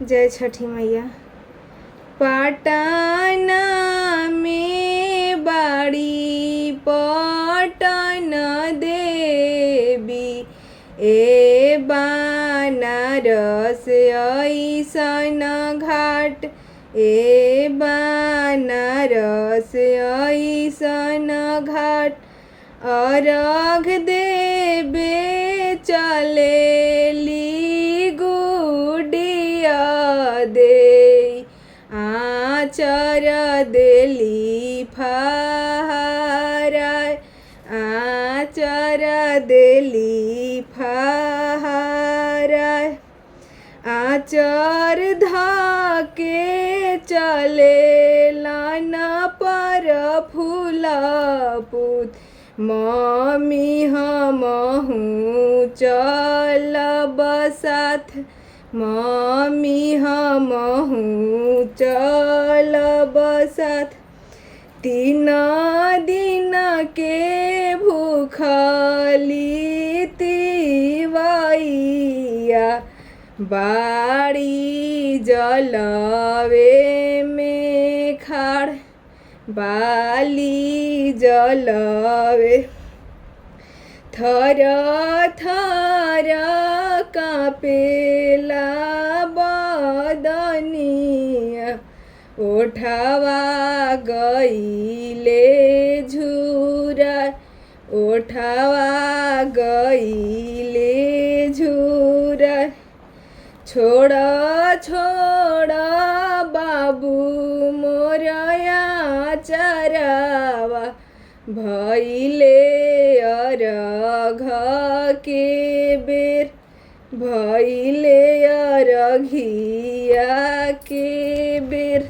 जय छठी मैया। पाटना में बाड़ी पटन देवी, ए बनारस ऐसन घाट, ए बनारस ऐसन घाट। अर्घ देवे चलेली गुडिया दे, आचर देली फहराय, आचर देली फहराय। आचर धाके चलेलन पर फूलपूत, मम्मी हमहू चलब साथ, मम्मी हमहू चलब साथ। 3 दिन के भूखली तिवैया, बाड़ी जलवे में खाड़, बाली जलवे। थर थर कापेला बदनिया, ओठवा गईले झुरा, ओठवा गईले झुरा। छोड़ छोड़ बाबू मोरया चरावा, भइले अरघ के बेर, भइले अरघिया के बेर।